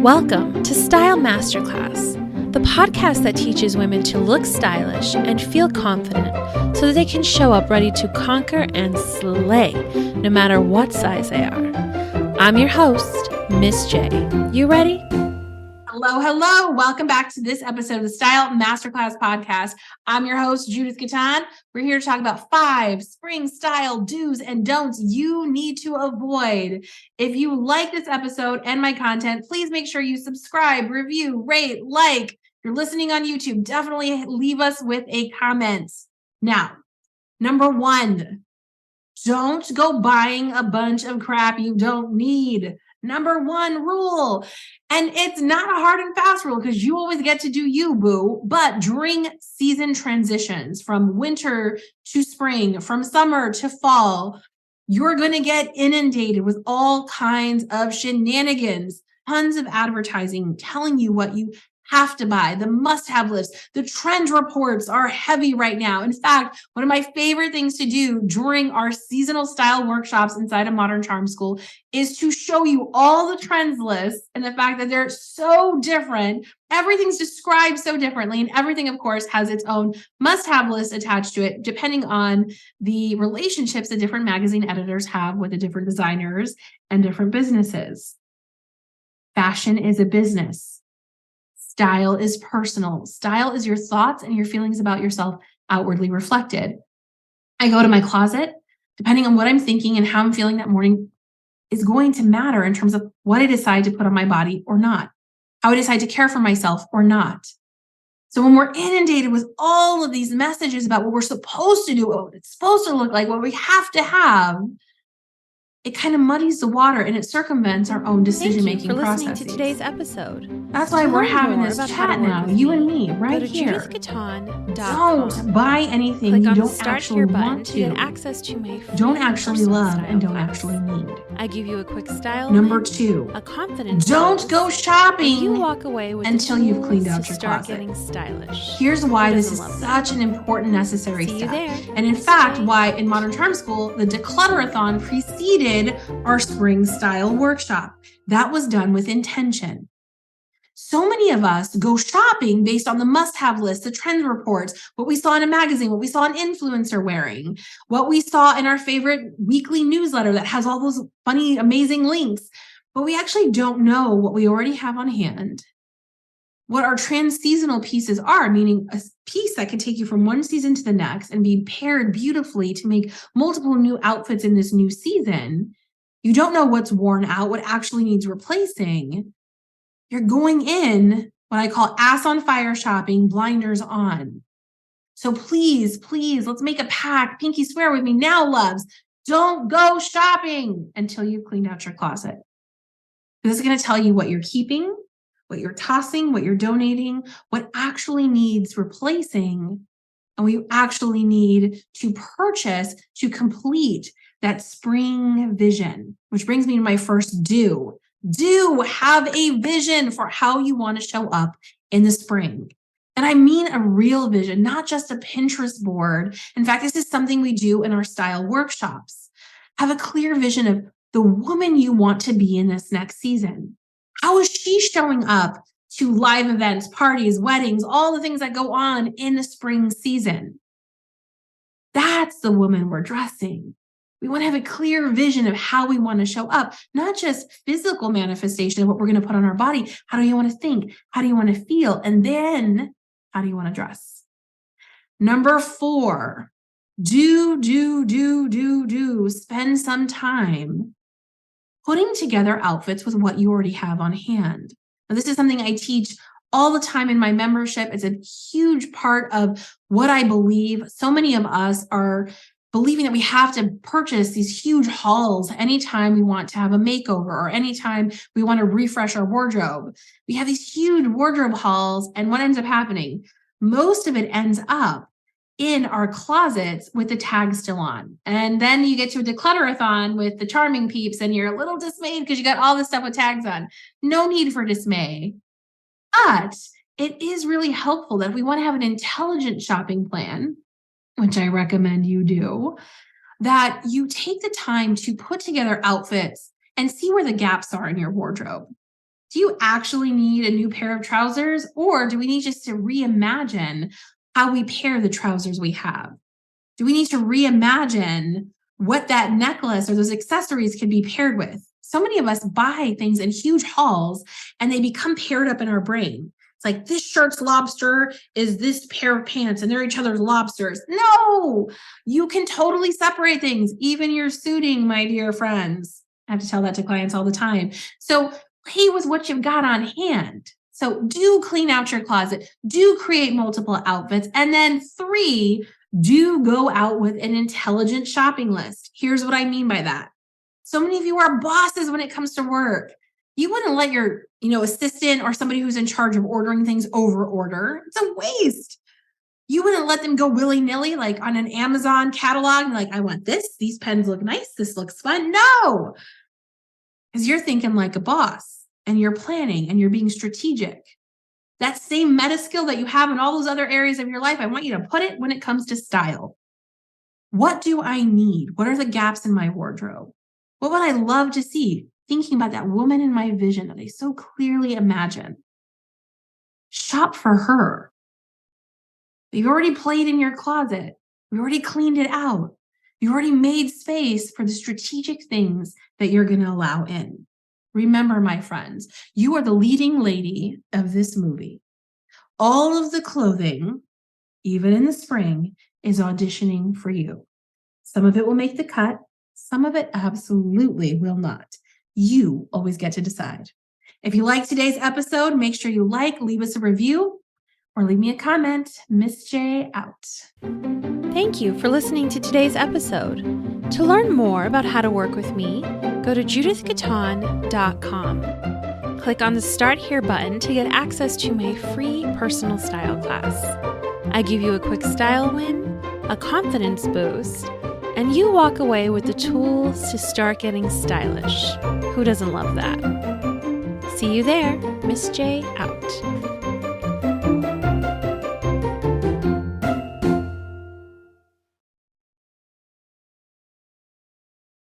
Welcome to Style Masterclass, the podcast that teaches women to look stylish and feel confident so that they can show up ready to conquer and slay no matter what size they are. I'm your host, Miss J. You ready? Hello. Welcome back to this episode of the Style Masterclass Podcast. I'm your host, Judith Gatan. We're here to talk about 5 spring style do's and don'ts you need to avoid. If you like this episode and my content, please make sure you subscribe, review, rate, like. If you're listening on YouTube, definitely leave us with a comment. Now, number 1, don't go buying a bunch of crap you don't need. Number 1 rule. And it's not a hard and fast rule because you always get to do you, boo. But during season transitions from winter to spring, from summer to fall, you're going to get inundated with all kinds of shenanigans, tons of advertising telling you what you have to buy, the must-have list. The trend reports are heavy right now. In fact, one of my favorite things to do during our seasonal style workshops inside of Modern Charm School is to show you all the trends lists and the fact that they're so different. Everything's described so differently, and everything, of course, has its own must-have list attached to it, depending on the relationships that different magazine editors have with the different designers and different businesses. Fashion is a business. Style is personal. Style is your thoughts and your feelings about yourself outwardly reflected. I go to my closet, depending on what I'm thinking and how I'm feeling that morning is going to matter in terms of what I decide to put on my body or not, how I decide to care for myself or not. So when we're inundated with all of these messages about what we're supposed to do, what it's supposed to look like, what we have to have, it kind of muddies the water and it circumvents our own decision-making processes. Thank you for listening to today's episode. That's why we're having this chat now, you and me, right here. Don't buy anything you don't actually want to, get access to my don't actually love, and don't actually need. I give you a quick style. Number 2, a confidence. Don't go shopping you walk away with until you've cleaned out your start closet. Getting stylish. Here's why this is such an important, necessary step. And in fact, why in Modern Charm School, the Declutterathon preceded our spring style workshop. That was done with intention. So many of us go shopping based on the must-have list, the trend reports, what we saw in a magazine, what we saw an influencer wearing, what we saw in our favorite weekly newsletter that has all those funny, amazing links. But we actually don't know what we already have on hand, what our trans-seasonal pieces are, meaning a piece that can take you from one season to the next and be paired beautifully to make multiple new outfits in this new season. You don't know what's worn out, what actually needs replacing. You're going in what I call ass on fire shopping, blinders on. So please, let's make a pact. Pinky swear with me now, loves. Don't go shopping until you've cleaned out your closet. This is going to tell you what you're keeping, what you're tossing, what you're donating, what actually needs replacing, and what you actually need to purchase to complete that spring vision, which brings me to my first do. Do have a vision for how you want to show up in the spring. And I mean a real vision, not just a Pinterest board. In fact, this is something we do in our style workshops. Have a clear vision of the woman you want to be in this next season. How is she showing up to live events, parties, weddings, all the things that go on in the spring season? That's the woman we're dressing. We want to have a clear vision of how we want to show up, not just physical manifestation of what we're going to put on our body. How do you want to think? How do you want to feel? And then how do you want to dress? Number 4, spend some time putting together outfits with what you already have on hand. Now, this is something I teach all the time in my membership. It's a huge part of what I believe. So many of us are believing that we have to purchase these huge hauls anytime we want to have a makeover or anytime we want to refresh our wardrobe. We have these huge wardrobe hauls, and what ends up happening? Most of it ends up in our closets with the tag still on. And then you get to a declutterathon with the charming peeps and you're a little dismayed because you got all this stuff with tags on. No need for dismay. But it is really helpful that if we want to have an intelligent shopping plan, which I recommend you do, that you take the time to put together outfits and see where the gaps are in your wardrobe. Do you actually need a new pair of trousers, or do we need just to reimagine how we pair the trousers we have? Do we need to reimagine what that necklace or those accessories can be paired with? So many of us buy things in huge hauls and they become paired up in our brain. It's like this shirt's lobster is this pair of pants and they're each other's lobsters. No, you can totally separate things, even your suiting, my dear friends. I have to tell that to clients all the time. So play with what you've got on hand. So do clean out your closet, do create multiple outfits. And then 3, do go out with an intelligent shopping list. Here's what I mean by that. So many of you are bosses when it comes to work. You wouldn't let your, assistant or somebody who's in charge of ordering things over order. It's a waste. You wouldn't let them go willy-nilly, like on an Amazon catalog, like, I want this. These pens look nice. This looks fun. No, because you're thinking like a boss and you're planning and you're being strategic. That same meta skill that you have in all those other areas of your life, I want you to put it when it comes to style. What do I need? What are the gaps in my wardrobe? What would I love to see? Thinking about that woman in my vision that I so clearly imagine. Shop for her. You've already played in your closet. You already cleaned it out. You already made space for the strategic things that you're going to allow in. Remember, my friends, you are the leading lady of this movie. All of the clothing, even in the spring, is auditioning for you. Some of it will make the cut. Some of it absolutely will not. You always get to decide. If you like today's episode, make sure you leave us a review, or leave me a comment. Miss J out. Thank you for listening to today's episode. To learn more about how to work with me, go to judithgaton.com. Click on the Start Here button to get access to my free personal style class. I give you a quick style win, a confidence boost, and you walk away with the tools to start getting stylish. Who doesn't love that? See you there. Miss J out.